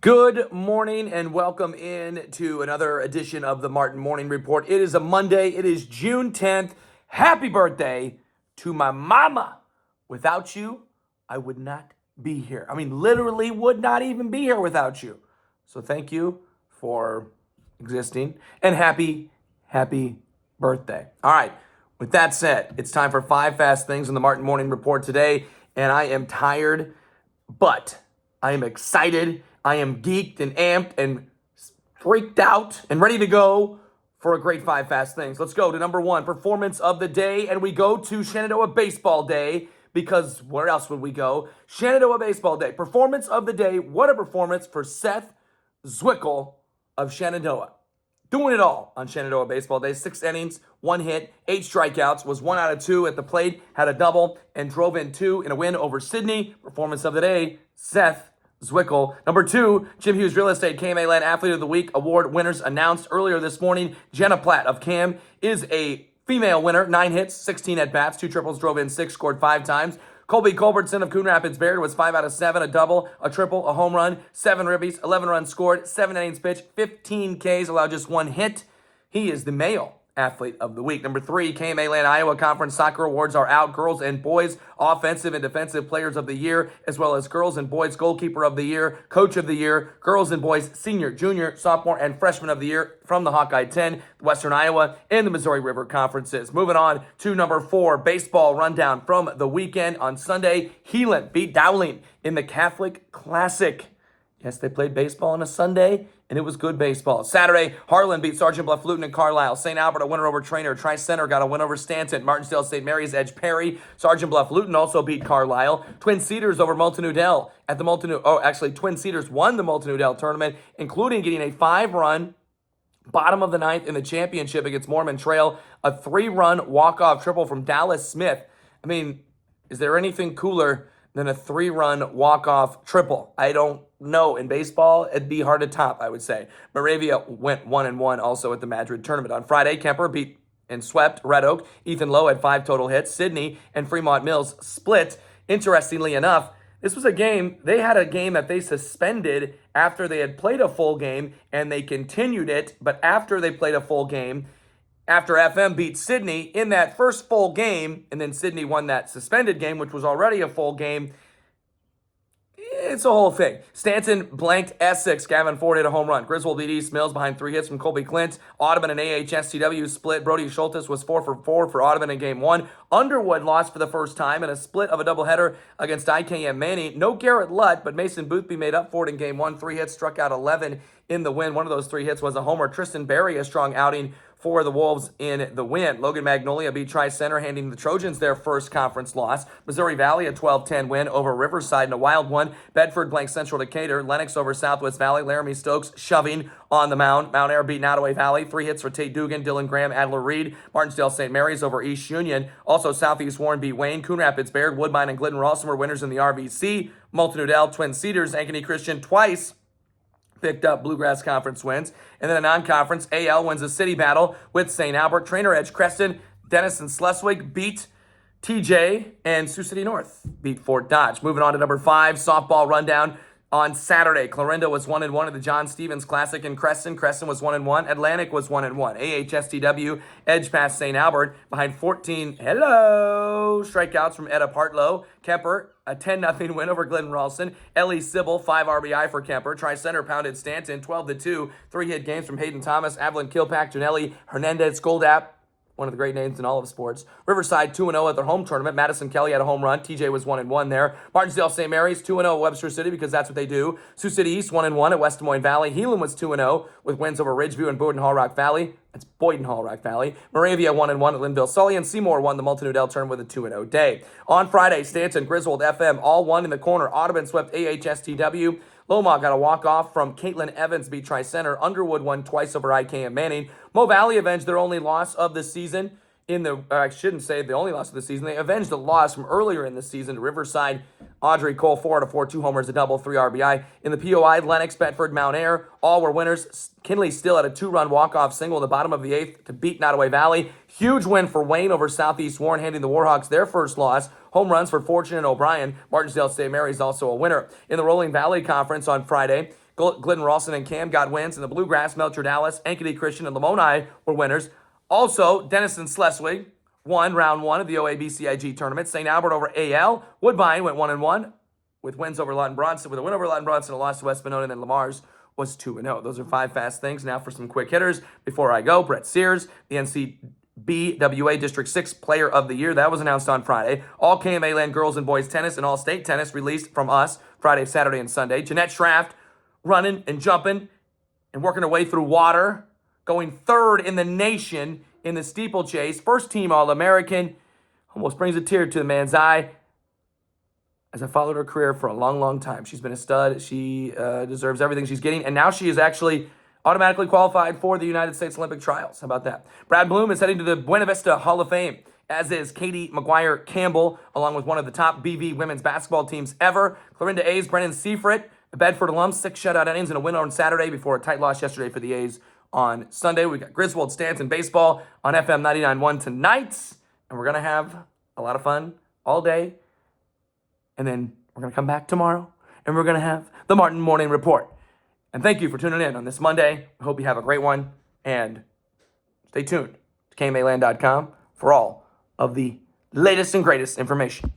Good morning and welcome in to another edition of the Martin Morning Report. It is a Monday. It is June 10th. Happy birthday to my mama. Without you, I would not be here. I mean, literally would not even be here without you. So thank you for existing and happy birthday. All right. With that said, it's time for 5 fast things in the Martin Morning Report today. And I am tired, but I am excited. I am geeked and amped and freaked out and ready to go for a great 5 fast things. Let's go to number 1, performance of the day. And we go to Shenandoah Baseball Day because where else would we go? Shenandoah Baseball Day. Performance of the day. What a performance for Seth Zwickel of Shenandoah. Doing it all on Shenandoah Baseball Day. 6 innings, 1 hit, 8 strikeouts, was 1 out of 2 at the plate, had a double, and drove in 2 in a win over Sydney. Performance of the day, Seth Zwickel. Number 2, Jim Hughes Real Estate KMA Land Athlete of the Week Award winners announced earlier this morning. Jenna Platt of CAM is a female winner. 9 hits, 16 at-bats, 2 triples, drove in 6, scored 5 times. Colby Culbertson of Coon Rapids Bayard was 5 out of 7, a double, a triple, a home run, 7 ribbies, 11 runs scored, 7 innings pitched, 15 Ks, allowed just 1 hit. He is the male Athlete of the Week. Number 3, KMA Land Iowa Conference Soccer Awards are out. Girls and Boys Offensive and Defensive Players of the Year, as well as Girls and Boys Goalkeeper of the Year, Coach of the Year, Girls and Boys Senior, Junior, Sophomore, and Freshman of the Year from the Hawkeye 10, Western Iowa, and the Missouri River Conferences. Moving on to number 4, baseball rundown from the weekend. On Sunday, Heelan beat Dowling in the Catholic Classic. Yes, they played baseball on a Sunday, and it was good baseball. Saturday, Harlan beat Sergeant Bluff Luton and Carlisle. St. Albert, a winner over Trainer. Tri-Center got a win over Stanton. Martinsdale St. Mary's edged Perry. Sergeant Bluff Luton also beat Carlisle. Twin Cedars over Moulton Udell at the Twin Cedars won the Moulton Udell tournament, including getting a 5-run bottom of the 9th in the championship against Mormon Trail. A 3-run walk-off triple from Dallas Smith. I mean, is there anything cooler than a 3-run walk-off triple? I don't know. In baseball, it'd be hard to top, I would say. Moravia went 1-1 also at the Madrid tournament. On Friday, Kemper beat and swept Red Oak. Ethan Lowe had 5 total hits. Sydney and Fremont Mills split. Interestingly enough, this was a game, they had a game that they suspended after they had played a full game, and they continued it. But after they played a full game, after FM beat Sydney in that first full game, and then Sydney won that suspended game, which was already a full game, it's a whole thing. Stanton blanked Essex. Gavin Ford hit a home run. Griswold beat East Mills behind 3 hits from Colby Clint. Audubon and AHSTW split. Brody Schultes was 4 for 4 for Audubon in Game 1. Underwood lost for the first time in a split of a doubleheader against IKM Manny. No Garrett Lutt, but Mason Boothby made up for it in Game 1. 3 hits, struck out 11 in the win. One of those 3 hits was a homer. Tristan Berry, a strong outing for the Wolves in the win. Logan Magnolia beat Tri-Center, handing the Trojans their first conference loss. Missouri Valley, a 12-10 win over Riverside in a wild one. Bedford blanked Central Decatur. Lennox over Southwest Valley. Laramie Stokes shoving on the mound. Mount Air beat Nottoway Valley. 3 hits for Tate Dugan, Dylan Graham, Adler Reed. Martinsdale St. Mary's over East Union. Also, Southeast Warren beat Wayne. Coon Rapids, Bayard, Woodbine, and Glidden Rawson were winners in the RVC. Moulton Udell, Twin Cedars, Ankeny Christian twice picked up Bluegrass Conference wins. And then a non-conference, AL wins a city battle with St. Albert. Trainer Edge Creston, Denison Sleswig beat TJ, and Sioux City North beat Fort Dodge. Moving on to number 5, softball rundown. On Saturday, Clarinda was 1-1 at the John Stevens Classic in Creston. Creston was 1-1. Atlantic was 1-1. AHSTW edged past St. Albert behind 14 strikeouts from Etta Partlow. Kemper, a 10-0 win over Glidden Ralston. Ellie Sybil, 5 RBI for Kemper. Tri-Center pounded Stanton 12-2. 3-hit games from Hayden Thomas, Evelyn Kilpack, Janelli Hernandez, Goldap, one of the great names in all of sports. Riverside 2-0 at their home tournament. Madison Kelly had a home run. TJ was 1-1 there. Martinsdale St. Mary's 2-0 at Webster City because that's what they do. Sioux City East 1-1 at West Des Moines Valley. Heelan was 2-0 with wins over Ridgeview and Boyden Hall Rock Valley. That's Boyden Hall Rock Valley. Moravia 1-1 at Linville Sully, and Seymour won the Moulton Udell tournament with a 2-0 day. On Friday, Stanton, Griswold, FM all won in the corner. Audubon swept AHSTW. Lomar got a walk-off from Caitlin Evans, beat Tri-Center. Underwood won twice over IKM Manning. Mo Valley avenged their only loss of the season. I shouldn't say the only loss of the season. They avenged the loss from earlier in the season to Riverside. Audrey Cole, 4 out of 4, 2 homers, a double, 3 RBI. In the POI, Lennox, Bedford, Mount Air, all were winners. Kinley still had a 2-run walk-off single in the bottom of the 8th to beat Nottoway Valley. Huge win for Wayne over Southeast Warren, handing the Warhawks their first loss. Home runs for Fortune and O'Brien. Martinsdale St. Mary's also a winner. In the Rolling Valley Conference on Friday, Glidden Rawson and Cam got wins. In the Bluegrass, Melcher Dallas, Ankeny Christian, and Lamoni were winners. Also, Denison Schleswig won round one of the OABCIG tournament. St. Albert over AL. Woodbine went 1-1 with wins over Lawton Bronson, with a win over Lawton Bronson, a loss to West Monona, and then Lamar's was 2-0. Those are 5 fast things. Now for some quick hitters. Before I go, Brett Sears, the NCBWA District 6 Player of the Year. That was announced on Friday. All KMA Land girls and boys tennis and all state tennis released from us Friday, Saturday, and Sunday. Jeanette Schraft running and jumping and working her way through water, going third in the nation in the steeplechase. First team All-American. Almost brings a tear to the man's eye as I followed her career for a long, long time. She's been a stud. She deserves everything she's getting. And now she is actually automatically qualified for the United States Olympic trials. How about that? Brad Bloom is heading to the Buena Vista Hall of Fame, as is Katie McGuire Campbell, along with one of the top BV women's basketball teams ever. Clorinda A's, Brennan Seifert, the Bedford alum, 6 shutout innings and a win on Saturday before a tight loss yesterday for the A's on Sunday. We got Griswold Stanton baseball on FM 99.1 tonight. And we're going to have a lot of fun all day. And then we're going to come back tomorrow, and we're going to have the Martin Morning Report. And thank you for tuning in on this Monday. I hope you have a great one. And stay tuned to KMAland.com for all of the latest and greatest information.